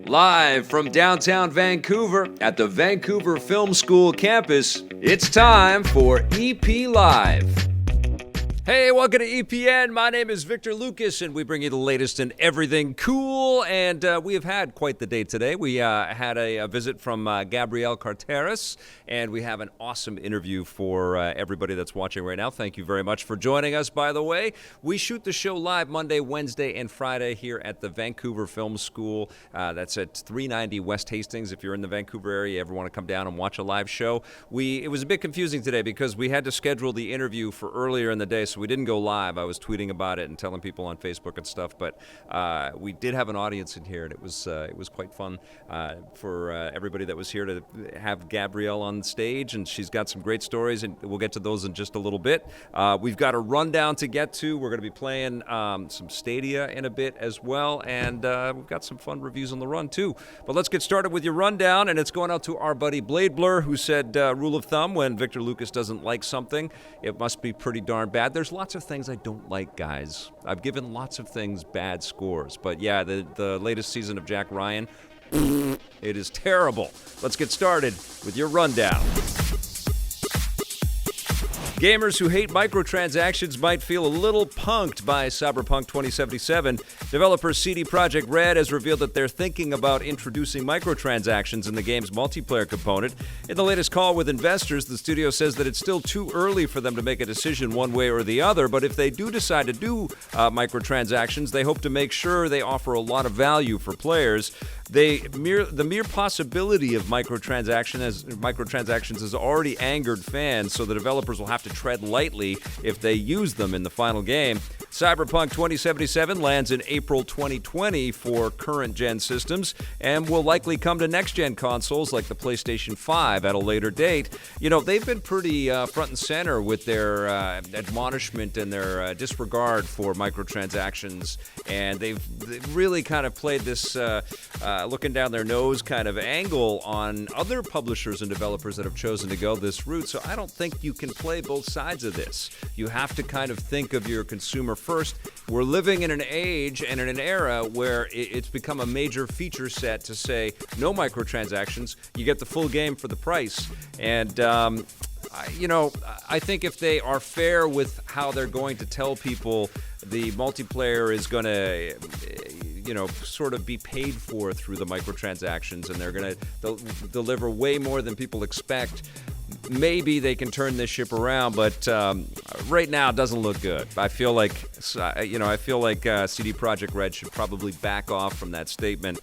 Live from downtown Vancouver at the Vancouver Film School campus, it's time for EP Live. Hey, welcome to EPN. My name is Victor Lucas, and we bring you the latest in everything cool. And we have had quite the day today. We had a visit from Gabrielle Carteris, and we have an awesome interview for everybody that's watching right now. Thank you very much for joining us, by the way. We shoot the show live Monday, Wednesday, and Friday here at the Vancouver Film School. That's at 390 West Hastings. If you're in the Vancouver area, you ever want to come down and watch a live show. It was a bit confusing today because we had to schedule the interview for earlier in the day, so we didn't go live. I was tweeting about it and telling people on Facebook and stuff, but we did have an audience in here, and it was quite fun for everybody that was here to have Gabrielle on stage, and she's got some great stories, and we'll get to those in just a little bit. We've got a rundown to get to. We're going to be playing some Stadia in a bit as well, and we've got some fun reviews on the run too. But let's get started with your rundown, and it's going out to our buddy Blade Blur, who said, rule of thumb, when Victor Lucas doesn't like something, it must be pretty darn bad. There's lots of things I don't like, guys. I've given lots of things bad scores, but yeah, the latest season of Jack Ryan, it is terrible. Let's get started with your rundown. Gamers who hate microtransactions might feel a little punked by Cyberpunk 2077. Developer CD Projekt Red has revealed that they're thinking about introducing microtransactions in the game's multiplayer component. In the latest call with investors, the studio says that it's still too early for them to make a decision one way or the other, but if they do decide to do microtransactions, they hope to make sure they offer a lot of value for players. The mere possibility of microtransactions has already angered fans, so the developers will have to tread lightly if they use them in the final game. Cyberpunk 2077 lands in April 2020 for current-gen systems and will likely come to next-gen consoles like the PlayStation 5 at a later date. You know, they've been pretty front and center with their admonishment and their disregard for microtransactions, and they've really kind of played this looking down their nose kind of angle on other publishers and developers that have chosen to go this route. So I don't think you can play both sides of this. You have to kind of think of your consumer first. We're living in an age and in an era where it's become a major feature set to say no microtransactions. You get the full game for the price. And I think if they are fair with how they're going to tell people the multiplayer is going to sort of be paid for through the microtransactions, and they're going to deliver way more than people expect, maybe they can turn this ship around, but right now it doesn't look good. I feel like CD Projekt Red should probably back off from that statement,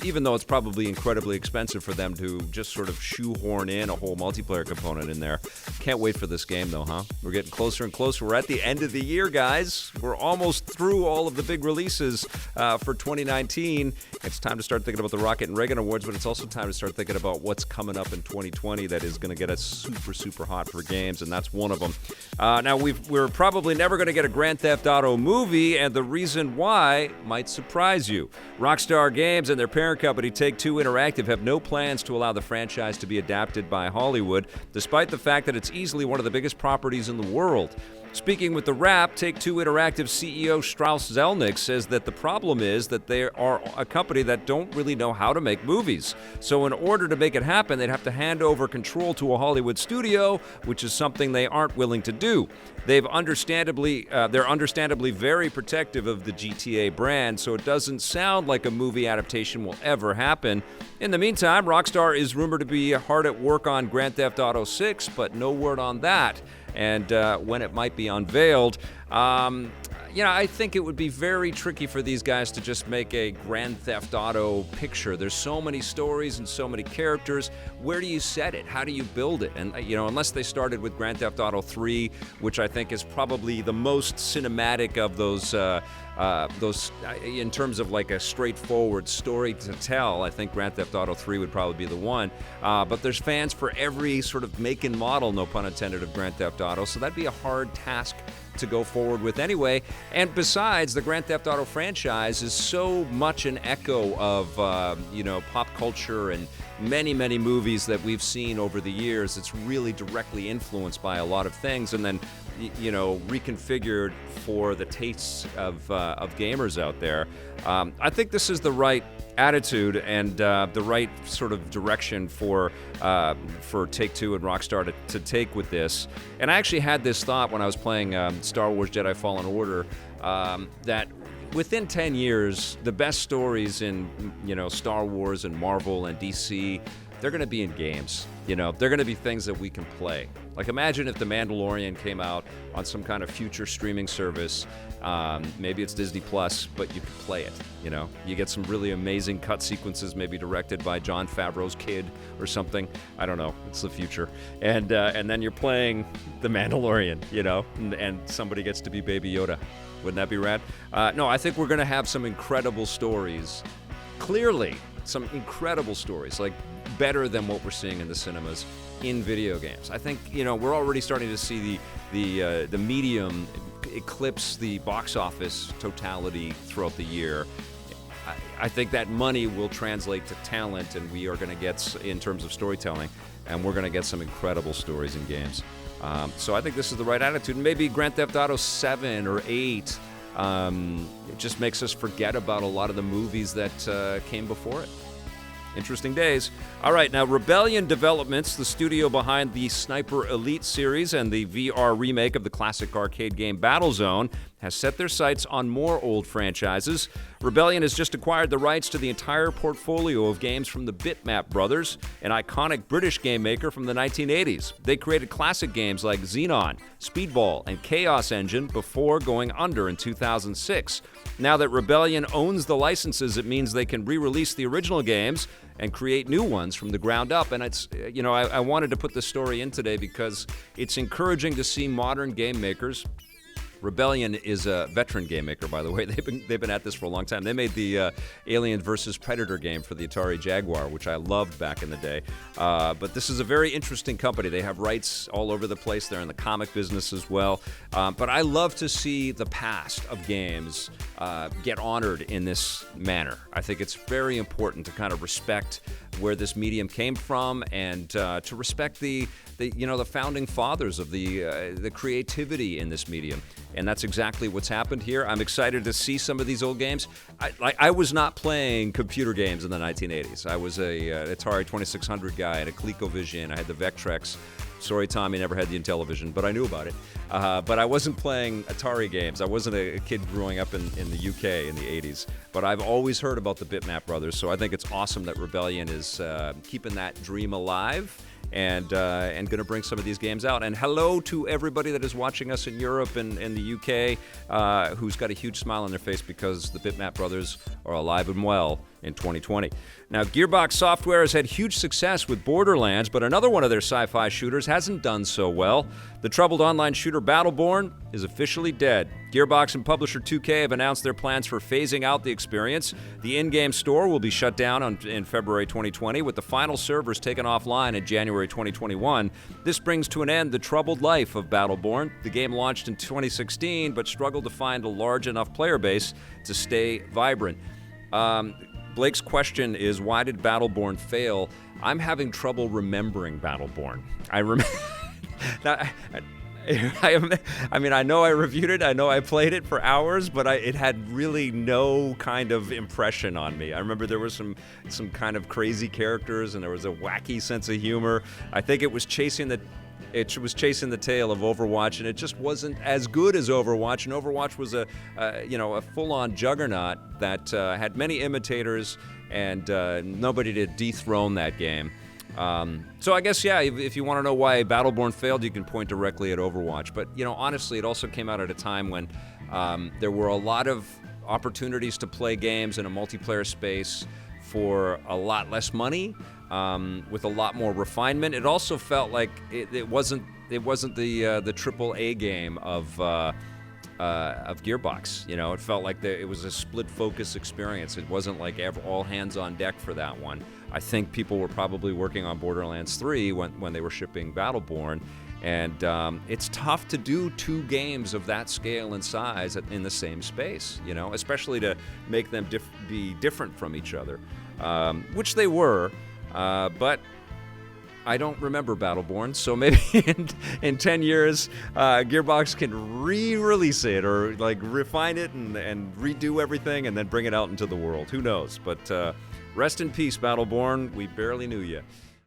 even though it's probably incredibly expensive for them to just sort of shoehorn in a whole multiplayer component in there. Can't wait for this game, though, huh? We're getting closer and closer. We're at the end of the year, guys. We're almost through all of the big releases for 2019. It's time to start thinking about the Rocket and Reagan Awards, but it's also time to start thinking about what's coming up in 2020 that is going to get us super, super hot for games, and that's one of them. Now, we're probably never going to get a Grand Theft Auto movie, and the reason why might surprise you. Rockstar Games and their parent company, Take-Two Interactive, have no plans to allow the franchise to be adapted by Hollywood, despite the fact that it's easily one of the biggest properties in the world. Speaking with The Wrap, Take-Two Interactive CEO Strauss Zelnick says that the problem is that they are a company that don't really know how to make movies. So in order to make it happen, they'd have to hand over control to a Hollywood studio, which is something they aren't willing to do. They're understandably very protective of the GTA brand, so it doesn't sound like a movie adaptation will ever happen. In the meantime, Rockstar is rumored to be hard at work on Grand Theft Auto 6, but no word on that. And when it might be unveiled. I think it would be very tricky for these guys to just make a Grand Theft Auto picture. There's so many stories and so many characters. Where do you set it? How do you build it? And, unless they started with Grand Theft Auto 3, which I think is probably the most cinematic of those in terms of like a straightforward story to tell, I think Grand Theft Auto 3 would probably be the one. But there's fans for every sort of make and model, no pun intended, of Grand Theft Auto, so that'd be a hard task to go forward with anyway. And besides, the Grand Theft Auto franchise is so much an echo of pop culture and many, many movies that we've seen over the years. It's really directly influenced by a lot of things, and then reconfigured for the tastes of gamers out there. I think this is the right attitude and the right sort of direction for Take-Two and Rockstar to take with this. And I actually had this thought when I was playing Star Wars Jedi Fallen Order, that within 10 years, the best stories in Star Wars and Marvel and DC, they're going to be in games. They're going to be things that we can play. Like, imagine if The Mandalorian came out on some kind of future streaming service. Maybe it's Disney Plus, but you could play it. You get some really amazing cut sequences, maybe directed by Jon Favreau's kid or something. I don't know. It's the future. And then you're playing The Mandalorian, and somebody gets to be Baby Yoda. Wouldn't that be rad? No, I think we're going to have some incredible stories. Clearly, some incredible stories, like better than what we're seeing in the cinemas in video games. I think we're already starting to see the medium eclipse the box office totality throughout the year. I think that money will translate to talent, and we are going to get, in terms of storytelling, and we're going to get some incredible stories in games. So I think this is the right attitude. And maybe Grand Theft Auto 7 or 8 it just makes us forget about a lot of the movies that came before it. Interesting days. All right, now Rebellion Developments, the studio behind the Sniper Elite series and the VR remake of the classic arcade game Battlezone, has set their sights on more old franchises. Rebellion has just acquired the rights to the entire portfolio of games from the Bitmap Brothers, an iconic British game maker from the 1980s. They created classic games like Xenon, Speedball, and Chaos Engine before going under in 2006. Now that Rebellion owns the licenses, it means they can re-release the original games and create new ones from the ground up. And it's, I wanted to put this story in today because it's encouraging to see modern game makers. Rebellion is a veteran game maker, by the way. They've been at this for a long time. They made the Alien vs. Predator game for the Atari Jaguar, which I loved back in the day. But this is a very interesting company. They have rights all over the place. They're in the comic business as well. But I love to see the past of games get honored in this manner. I think it's very important to kind of respect where this medium came from and to respect the founding fathers of the creativity in this medium. And that's exactly what's happened here. I'm excited to see some of these old games. I was not playing computer games in the 1980s. I was a Atari 2600 guy and a ColecoVision. I had the Vectrex. Sorry, Tommy, never had the Intellivision, but I knew about it. But I wasn't playing Atari games. I wasn't a kid growing up in the UK in the 80s. But I've always heard about the Bitmap Brothers, so I think it's awesome that Rebellion is keeping that dream alive and going to bring some of these games out. And hello to everybody that is watching us in Europe and in the UK who's got a huge smile on their face because the Bitmap Brothers are alive and well in 2020. Now, Gearbox Software has had huge success with Borderlands, but another one of their sci-fi shooters hasn't done so well. The troubled online shooter Battleborn is officially dead. Gearbox and publisher 2K have announced their plans for phasing out the experience. The in-game store will be shut down in February 2020, with the final servers taken offline in January 2021. This brings to an end the troubled life of Battleborn. The game launched in 2016, but struggled to find a large enough player base to stay vibrant. Blake's question is, why did Battleborn fail? I'm having trouble remembering Battleborn. I know I reviewed it. I know I played it for hours, but it had really no kind of impression on me. I remember there were some kind of crazy characters, and there was a wacky sense of humor. I think it was chasing the tail of Overwatch, and it just wasn't as good as Overwatch. And Overwatch was a full-on juggernaut that had many imitators, and nobody to dethrone that game. So I guess, yeah, if you want to know why Battleborn failed, you can point directly at Overwatch. But, honestly, it also came out at a time when there were a lot of opportunities to play games in a multiplayer space for a lot less money, with a lot more refinement. It also felt like it wasn't the AAA game of Gearbox. It felt like it was a split focus experience. It wasn't like all hands on deck for that one. I think people were probably working on Borderlands 3 when they were shipping Battleborn, And it's tough to do 2 games of that scale and size in the same space, you know, especially to make them be different from each other, which they were, but I don't remember Battleborn, so maybe in 10 years, Gearbox can re-release it or like refine it and redo everything and then bring it out into the world. Who knows? But rest in peace, Battleborn. We barely knew you.